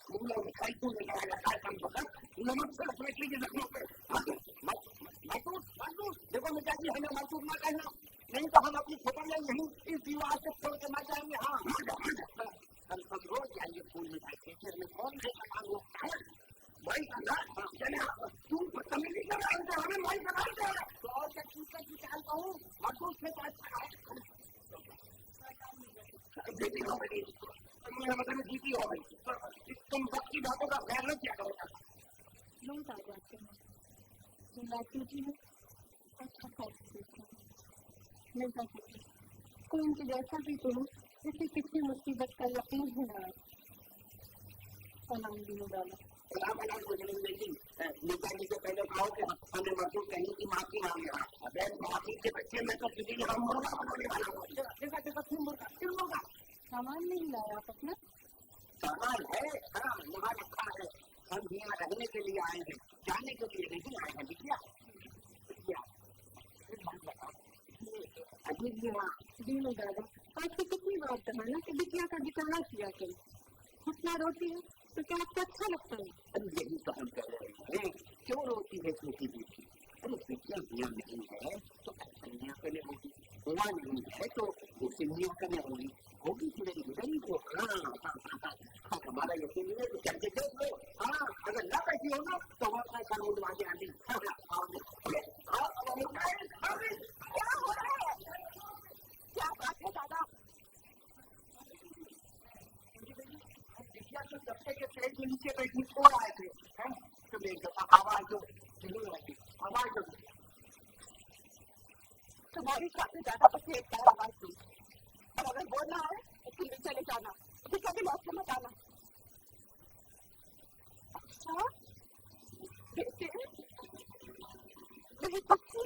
फूल और मिठाई को लेकर आ जाता है कम वक्त, नमक से रखने के लिए रखने पे मजदूर देखो मिटा जी हमें मजदूर ना कहना, नहीं तो हम अपनी खबर में यहीं इस दीवार से छोड़ के मर जाएंगे। हाँ हम सब रोज जाएंगे फूल मिठाई के में कौन है सामान रोकता है भाई का चले तू बदतमीजी कर रहा है हमें भाई बना दे तो और क्या चीज की चाहता हूँ मजदूर से जीती हो गई मतलब जीती हो गई तुम वक्त की बातों का ख्याल नहीं किया करो लोग आ जाते हैं लाती जी अच्छा नहीं कर सकती कोई उनके जैसा भी तो जिससे कितनी मुसीबत का यकीन है ना सलाम भी डाला लेकिन नेताजी से पहले कहो कि हमें मजदूर कहीं की माफी मांगे अगर माफी के बच्चे में तो किसी ने हम मुर्गा बनाने वाला मुर्गा सामान नहीं लाया आप अपना सामान है हाँ यहाँ रखा है हम यहाँ रहने के लिए आए हैं जाने के लिए नहीं आए हैं बिटिया अजीब जी में दादा आपसे कितनी बार कहा ना कि बिटिया का बिटाना किया करें कितना रोटी है तो क्या आपको अच्छा लगता है? अरे यही तो हम कह रहे हैं क्यों रोती है छोटी बेटी अरे बिटिया मियाँ नहीं है तो मियाँ के लिए होगी हुआ नहीं है तो उसे मियाँ के लिए होगी होगी कि नहीं नहीं तो हाँ हमारा यकीन नहीं है तो चल के देख लो हाँ अगर ना बैठी हो ना तो हम अपना कानून मांगे आदमी क्या हो रहा है क्या बात है दादा तो दफ्ते के पेड़ के नीचे बैठी छोड़ आए थे तो आवाज जो आवाज तुम्हारी साथ ज्यादा बच्चे एक बार आवाज सुन और अगर बोलना है तो फिर भी चले जाना फिर कभी लौट के मत आना अच्छा बेटे नहीं बच्ची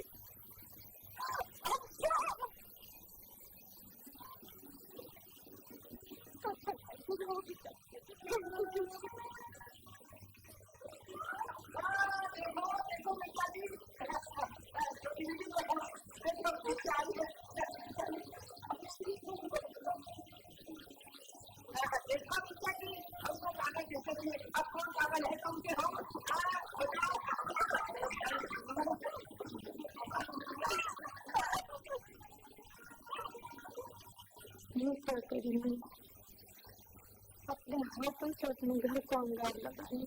अपने हाथों से अपने घर को अंगार लगाए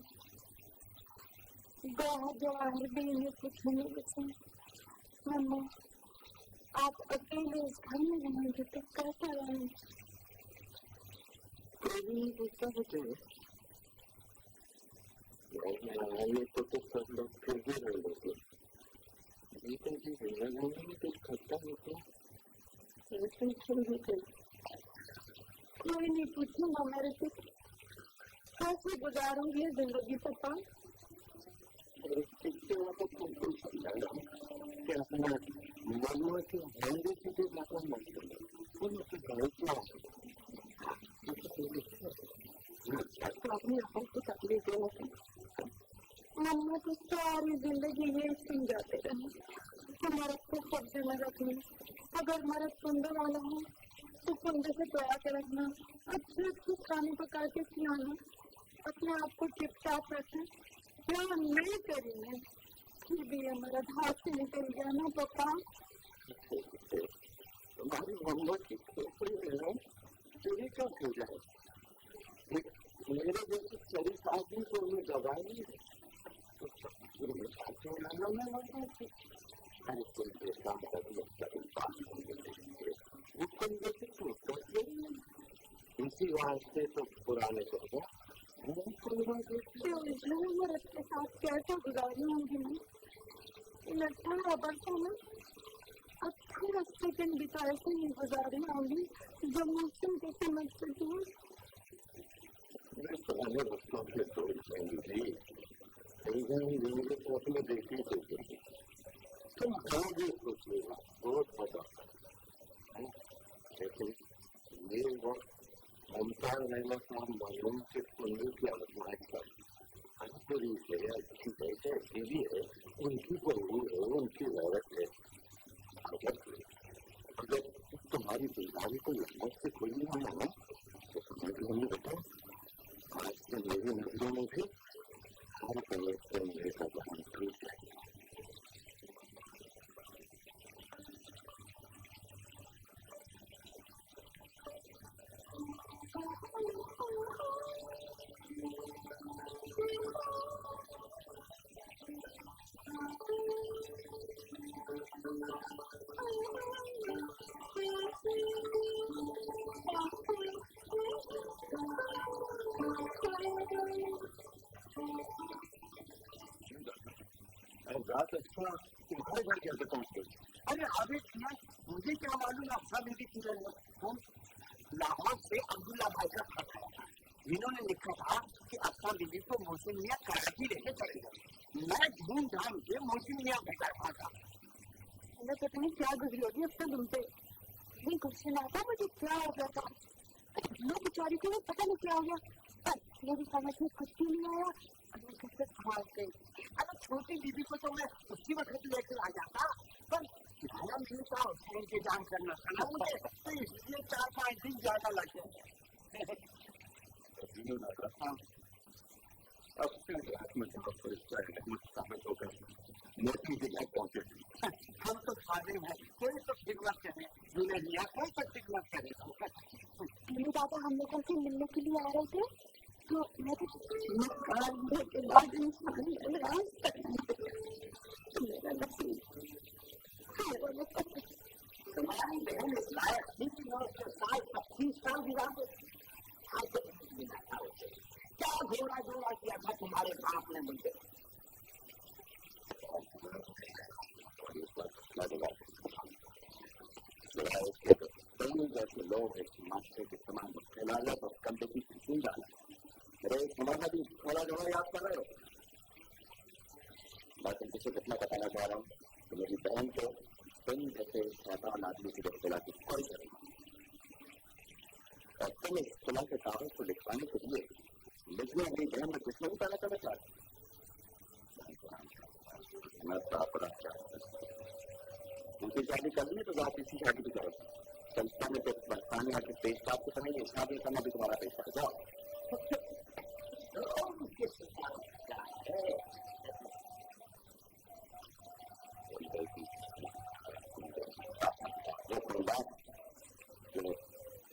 जवाहर भी इन्हें कुछ नहीं बचे मम्मा आप अकेले इस घर में रहेंगे तो कैसे रहेंगे तो सब लोग फिर भी रह लेते लेकिन जी जिंदगी में कुछ खट्टा होता कोई नहीं पूछूंगा मेरे से कैसे गुजारूंगी जिंदगी पापा मनुआ के हिंदी से भी ज्यादा मुश्किल अपनी आंखों को तकलीफ होती मम्मा तो सारी जिंदगी ये सुन जाते रहे हमारा को कब्जे में रखने अगर हमारा सुंदर वाला हो तो कुंडे से तोड़ा के रखना अच्छे अच्छे खाने पका के खिलाना अपने आप को टिप-टाप रखना क्या नहीं करेंगे फिर भी हमारा हाथ से निकल गया ना पापा हमारी मम्मा की खोपड़ी में चोरी कब हो जाए मेरे जैसे 40 आदमी को उन्हें दबा नहीं अरे कोई काम इसी वास्ते तो पुराने को मर्द के साथ कैसे गुजारी होंगी इन 18 वर्षों में 18 सेकंड बिताए से नहीं गुजारी होंगी जो मुझसे को समझ सकती हूँ पुराने रस्तों से थोड़ी चाहिए जिंदगी को अपने देखी सोचेगी तुम कहाँ भी सोचेगा बहुत पता लेकिन ये वक्त ओमकार रहना साहब मालूम के कुंडू की आलोचना कर पूरी अच्छी जैसे भी है उनकी बहू है उनकी औरत है अगर तुम्हारी बीमारी को लंबत से कोई नहीं है ना तो समझ नहीं बताओ आज से मेरी करूँ फिर हर पहले से मेरे को जहाँ टूट जाए। रात अच्छा तुम्हारे घर कैसे पहुँच गए? अरे अभी मुझे क्या मालूम अफसा बीबी की फोन लाहौर से अब्दुल्ला भाई का खत आया था। इन्होंने लिखा था कि अफसा बीबी को मोहसिन मियाँ कराची लेके चले गए। मैं धूमधाम से मोहसिन मियाँ के घर भागा। मैं पता नहीं क्या गुजरी होगी अब तक उनसे। नहीं क्वेश्चन आता मुझे क्या हो गया था। लोग बेचारी को पता नहीं क्या हो गया, पर मेरी समझ में कुछ भी नहीं आया। मैं कैसे भाग गई। अरे छोटी दीदी को तो मैं उसी वक्त लेकर आ जाता, पर खाना मैंने कहा उसका इंतजाम करना था ना मुझे, तो इसलिए 4-5 दिन ज्यादा लग गए। अब फिर रात में साबित होकर मोटी जगह पहुंचे। हम तो खादिम हैं, कोई तो खिदमत करे, दुल्हनिया कोई तो खिदमत करे। मेरे दादा हम लोगों से मिलने के लिए आ रहे थे, तो मैं तुम्हारी बहन इस लायक थी कि मैं उसके साथ 25 साल बिता दे। क्या घोड़ा घोड़ा किया था तुम्हारे बाप ने मुझे। जैसे लोग मास्टर के समान फैलाया तो कंपटीशन क्यों डाला। अरे हमारा भी थोड़ा थोड़ा याद कर रहे हो। मैं तुमसे कितना बताना चाह रहा हूँ कि मेरी बहन को तुम जैसे शैतान आदमी की तरफ चला के कोई करेगा। और तुम इस सुलह के कागज को लिखवाने के लिए लिखने अपनी बहन में किसने भी पैदा करना चाहता। मैं उनकी शादी करनी है तो आप इसी शादी की करो। संस्था में तो बरसाने आके पेश आपको समझिए शादी करना भी तुम्हारा पेशा है। जाओ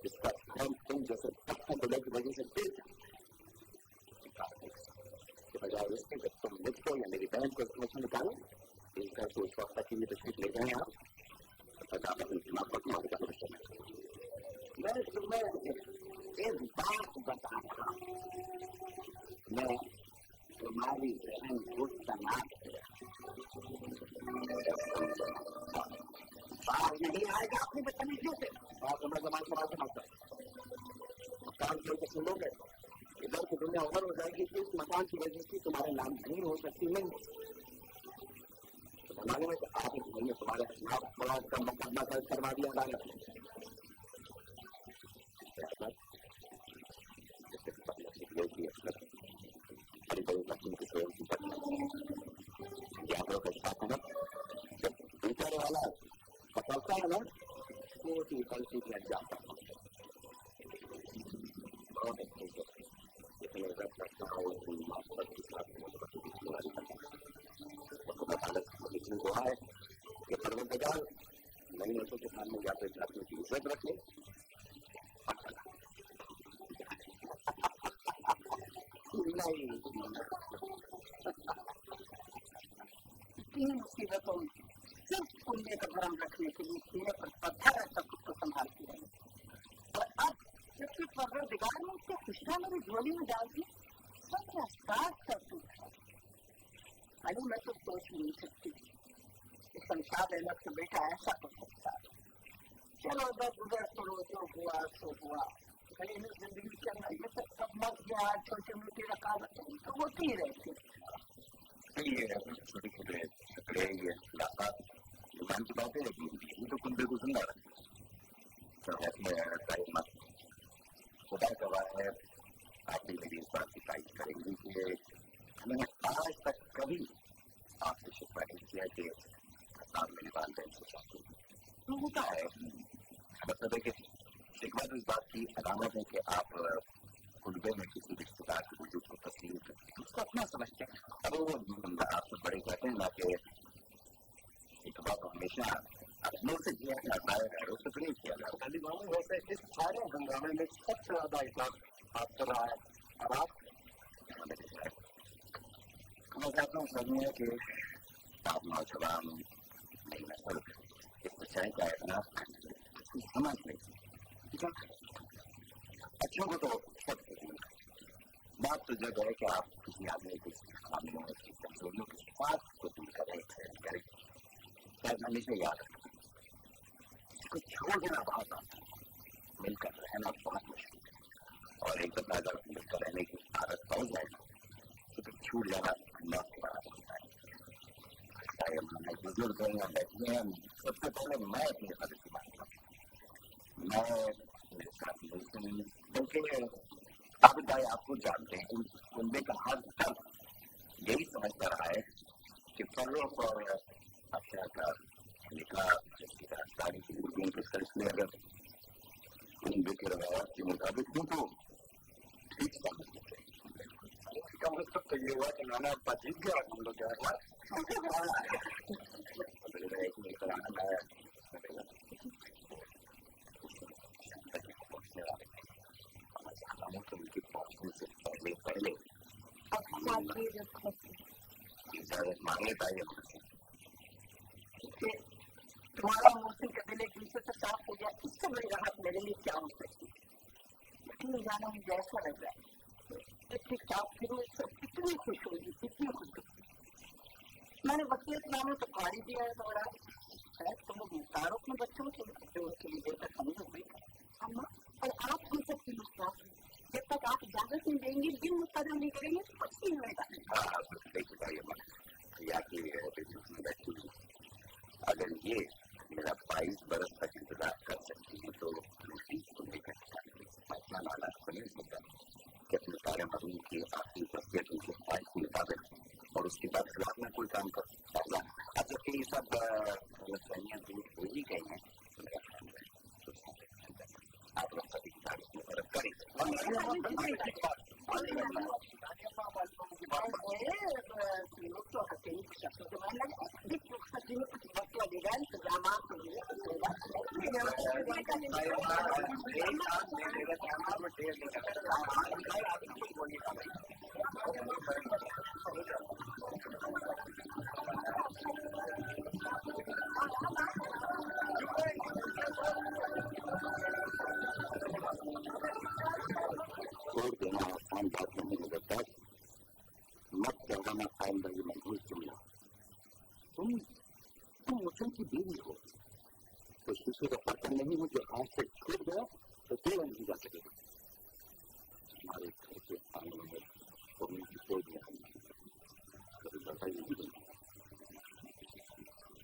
इसका तुम जैसे पत्थर की वजह से दिल बजाय इसके जब तुम लिखो या मेरी बहन को इसमें निकालो इनका सोच वक्त के लिए तस्वीर ले गए आप मैं तुम्हें एक बात बता रहा हूँ। मैं तुम्हारी बहन को तलाक बाहर नहीं आएगा अपनी बदतमीजियों से। आप हमें जमान समाज समझता काम करके सुनोगे इधर की दुनिया उधर हो जाएगी कि इस मकान की वजह से तुम्हारे नाम नहीं हो सकती। नहीं तो मालूम है कि आप इस घर में तुम्हारे खिलाफ बड़ा का मुकदमा दर्ज करवा दिया अदालत में। बड़ी बड़ी मशीन की सेवन की जब टीचर वाला पकड़ता है ना छोटी गलती लग जाता है। बहुत अच्छे से इतने रख रखता है मास्टर के साथ को है कि परवरदिगार नई नसों के सामने जाते जाते की इज्जत रखे। तीन मुसीबतों में सिर्फ पुण्य का भरम रखने के लिए सीने पर पत्थर सब कुछ को संभालती रही। और अब जबकि परवरदिगार ने उसको खुशना मेरी झोली में डाल दी तो क्या साथ कर टूटा। अरे मैं तो सोच नहीं सकती शमशाद अहमद का बेटा ऐसा कर सकता है। चलो उधर गुजर करो जो हुआ सो हुआ। कहीं जिंदगी के अंदर ये सब मर गया छोटे मोटे रकावटें तो होती ही रहती है। छोटे छोटे झगड़े ये ईमान की बातें ये तो कुंडे को सुंदर मत खुदा गवाह है। आप भी मेरी इस बात की तारीफ करेंगी कि मैंने आज तक कभी आपसे शिकवा नहीं किया कि आप मेरे वालिदैन से चाहते तो होता है। मतलब है कि शिकवा इस बात की अलामत है कि आप कुलबे में किसी रिश्तेदार के वजूद को तस्लीम करते अच्छा, अपनों से किया जाता है, घरों से नहीं किया जाता। अली मामू वैसे इस सारे हंगामे में सबसे ज्यादा हिसाब आप कर रहा है और आप मैं चाहता हूँ समझिए कि आप नौजवान नहीं नस्ल इस सच्चाई का इतना समझ नहीं, ठीक है? अच्छों को तो सब बात तो जब है कि आप किसी आदमी की खामियों की कमजोरियों की बात को दूर करें शायद हमेशा याद रखें, इसको छोड़ देना बहुत आसान, मिलकर रहना बहुत मुश्किल, और एक दफा अगर मिलकर रहने की आदत पड़ जाए तो फिर छूट जाना मौत के बराबर होता है। हमारे बुजुर्ग हैं या बैठे हैं, सबसे पहले मैं अपनी मदद की बात करूँ, मैं मेरे साथ मिलते नहीं, बल्कि साबित भाई आपको जानते हैं, उनमें का हर तक यही समझता रहा है कि फर्रोख और अक्षर का निकाह जैसी राजधानी की बुजुर्गों के सिलसिले अगर उन विक्र रवायत के मुताबिक हूँ तो ठीक समझते थे। इसका मतलब तो ये हुआ कि नाना अब्बा जीत गया, हम लोग क्या हुआ उनके पहुंचने से पहले इजाजत मांगे चाहिए तुम्हारा मौसम के दिल एक दूसरे से साफ हो गया, इससे बड़ी राहत मेरे लिए क्या हो सकती है? यकीन जाना मुझे ऐसा लग रहा है ठीक ठाक फिर कितनी खुश होगी, कितनी खुश होगी। मैंने वसीयतनामे तो फाड़ी दिया है थोड़ा, तुम मुख्तारों अपने बच्चों को जो उसके लिए देकर समझो हुई अम्मा, और आप हम सब की मुख्तार जब तक आप इजाजत नहीं देंगे, दिन मुकदम नहीं करेंगे तो कुछ नहीं होगा। अगर ये मेरा 22 बरस तक इंतजार कर सकती है तो इतना नाराज तो नहीं होता कि अपने सारे मरीज की आखिरी वसीयत उनके ख्वाहिश के मुताबिक और उसके बाद खिलाफ में कोई काम कर सकता। अच्छा ये सब गलतफहमियां दूर हो ही गई हैं, आप लोग सभी की तारीफ में मदद करें। छोड़ देना आसान बात नहीं लगता, मत कहना कायम रही महसूस सुनना। तुम मुझे की बीवी हो, तो किसी का बर्तन नहीं हो जो हाथ से छूट गया तो देर नहीं जा सकेगा। हमारे घर के आंगन में उम्मीद की कोई भी नहीं, कभी बताइए नहीं देंगे।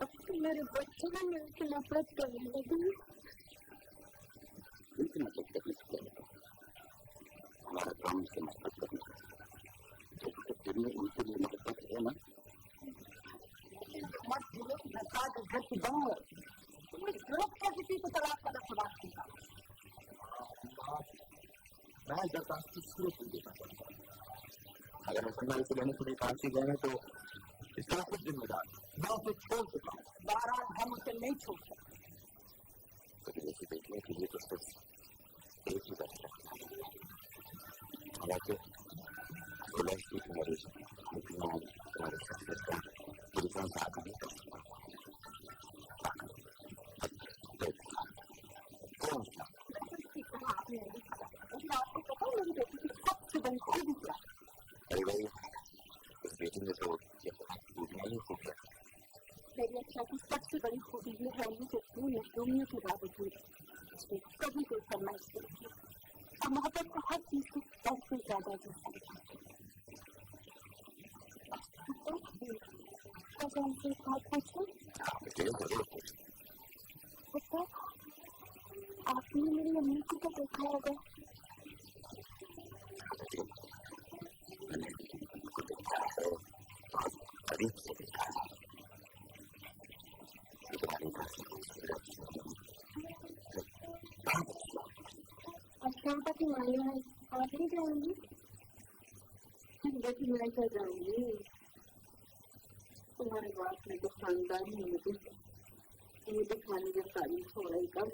अब तो मेरे बच्चे ने मिलकर नफरत करने लगी, बिल्कुल नफरत करने से क्या होगा? हमारा काम से नफरत करने का, तो फिर में उनके लिए नफरत है ना। मत भूलो कि नफरत घर की बहू है, तुमने लोग क्या किसी को तलाक का सवाल किया? मैं जब आपकी सूरत को देखा पड़ता है, अगर मुसलमान से लेने के लिए फांसी गए तो इसका कुछ जिम्मेदार मैं उसे छोड़ चुका हूँ। बहरहाल हम उसे नहीं छोड़ सकते। कभी ऐसे देखने के लिए तो सिर्फ एक ही बात है, हालांकि गुलाशी तुम्हारे तुम्हारे शख्सियत का दूसरा साथ नहीं कर सकता। अरे भाई उस बेटी ने तो नहीं खूब मेरी अच्छा की सबसे बड़ी खूबी ये है कि पूरी दुनिया के बावजूद उसने कभी कोई फरमाइश नहीं की और मोहब्बत को हर चीज को सबसे ज्यादा आपने मेरी अम्मी को तो देखा होगा। अश्वता की मानी है, आप नहीं जाएंगी? देखिए मैं क्या जाऊंगी, तुम्हारे बात में तो खानदानी मुझे ये दिखाने जब तारीफ हो रही कब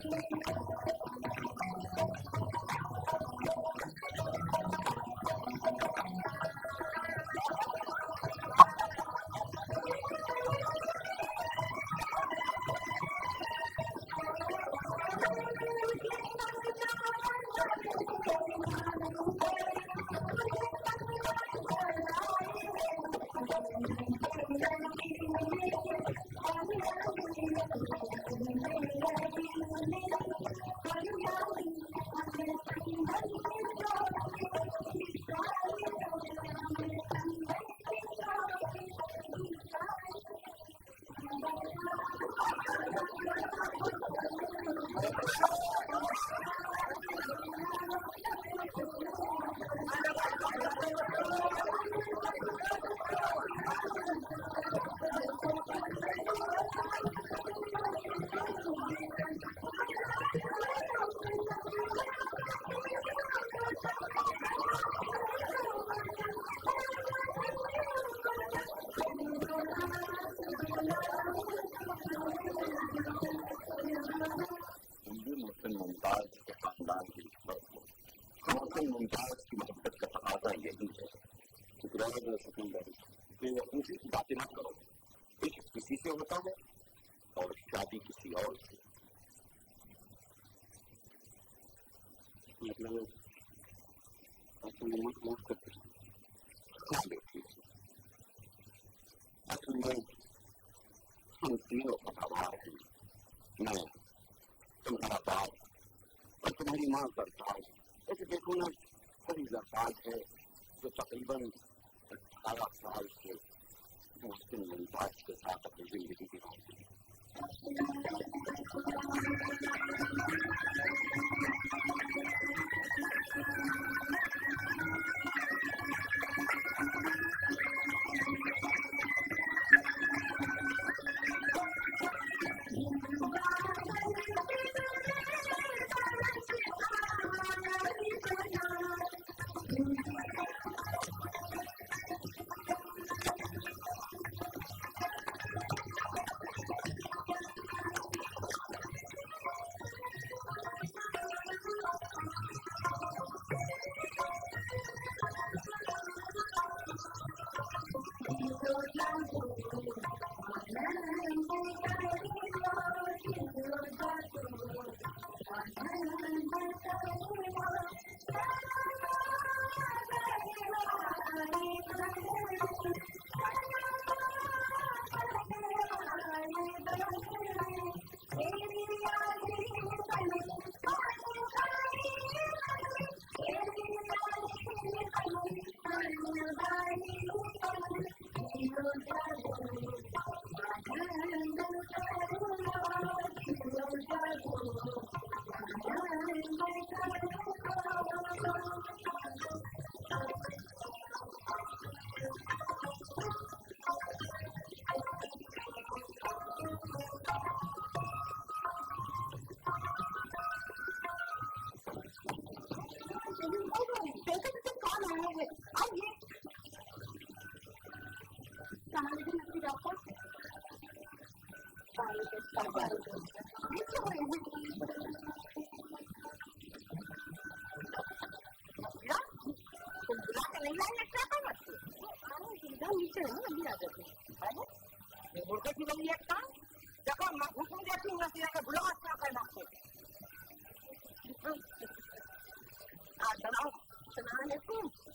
हिंदू मोहसिन मुमताज के खानदान की नस्बत को मोहसिन मुमताज की मोहब्बत का तकाजा यही है कि ब्रदर सिकंदर बेवकूफी की बातें न करो। इश्क किसी से होता है और शादी किसी और से। मतलब असल में माफ करते क्या देखिए असल में हम तीनों का आभार है। मैं तुम्हारा बाप और तुम्हारी माँ सरताज। ऐसे देखो ना कोई सरताज है जो तकरीबन 18 साल से मोहसिन मुमताज के साथ अपनी जिंदगी बिताती है।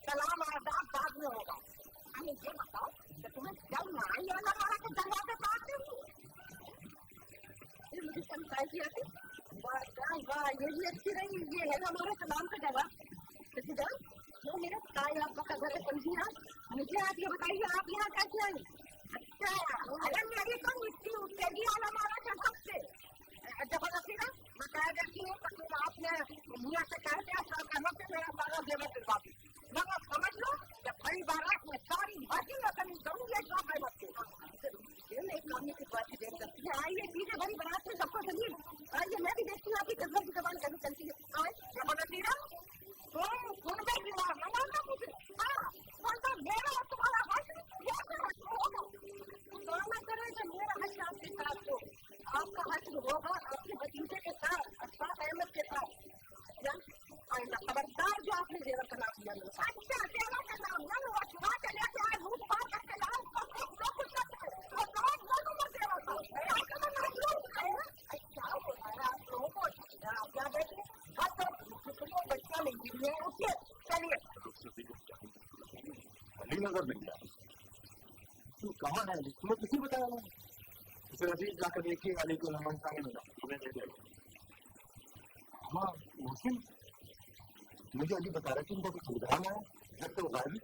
सलाम आदाब बाद में होगा। हमें ये बताओ कि तुम्हें जब नाई आना मारा तो दरवाजे पाते फिर मुझे समझाई आती वाह ये भी अच्छी रही। ये है हमारे सलाम का जवाब। वो मेरा ताई आपका का घर है, समझी ना। मुझे आप ये बताइए आप यहाँ कैसे आई? अच्छा अगर मेरी तो मिट्टी उठेगी आना मारा जब से जबरदस्ती ना मैं कह देती हूँ तो आपने मियाँ से कह दिया कहते मेरा सारा जेवर दिलवाती मगर समझ लो कि बड़ी बारात में सारी बाजी अपनी करूँगी एक बात है बच्चे एक मामले की बात देख सकती है। आइए चीजें बड़ी बारात में सबको चलिए आइए मैं भी देखती हूँ आपकी कदम की जबान कभी चलती है। जबरदस्ती ना तुम सुन गए दिमाग न मानना मुझे। हाँ मेरा और तुम्हारा हक होगा। मेरा हक आपके साथ हो, आपका हक होगा आपके भतीजे के साथ। मेरी नजर नहीं है। तू कहाँ है? तुम्हें किसी बताया ना? उसे अभी जाकर देखिए वाले को नमन सामने मिला। हाँ, मोहसिन मुझे अभी बता रहा कि उनका कुछ प्रोग्राम है, जब तो गायब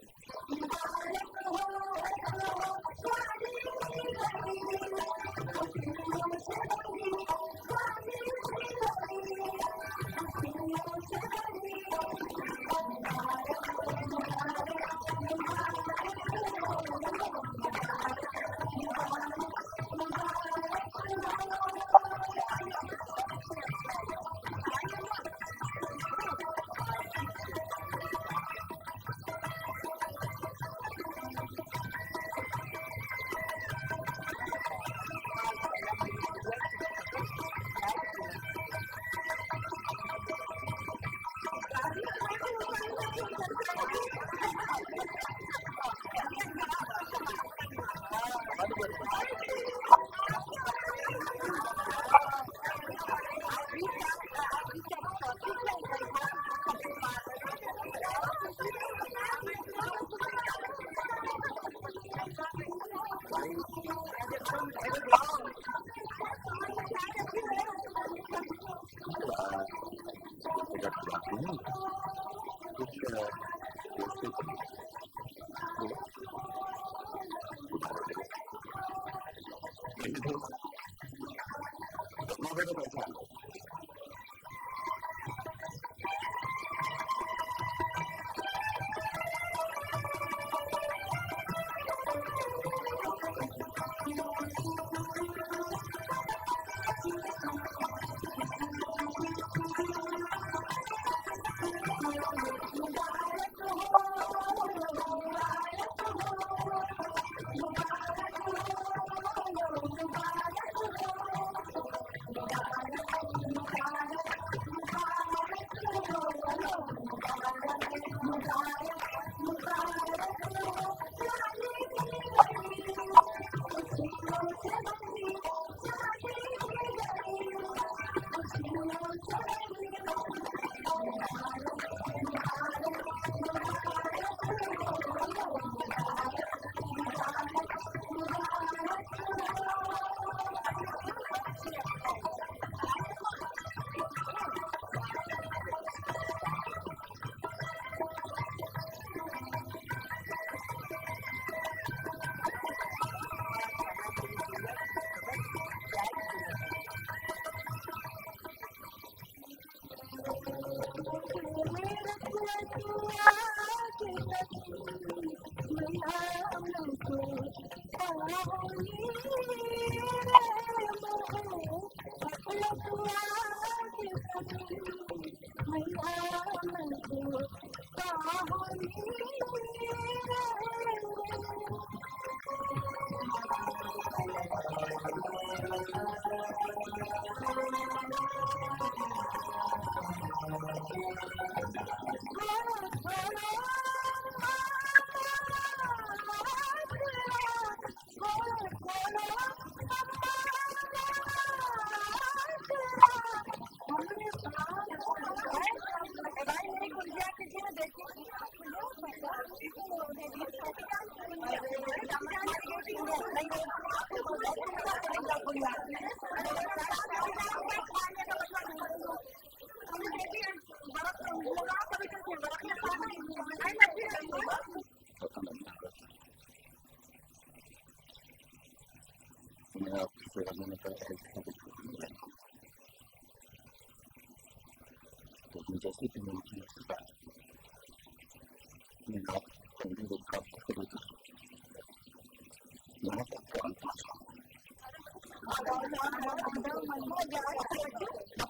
जैसे कि मैंने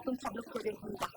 तुम सब लोग को देखूंगा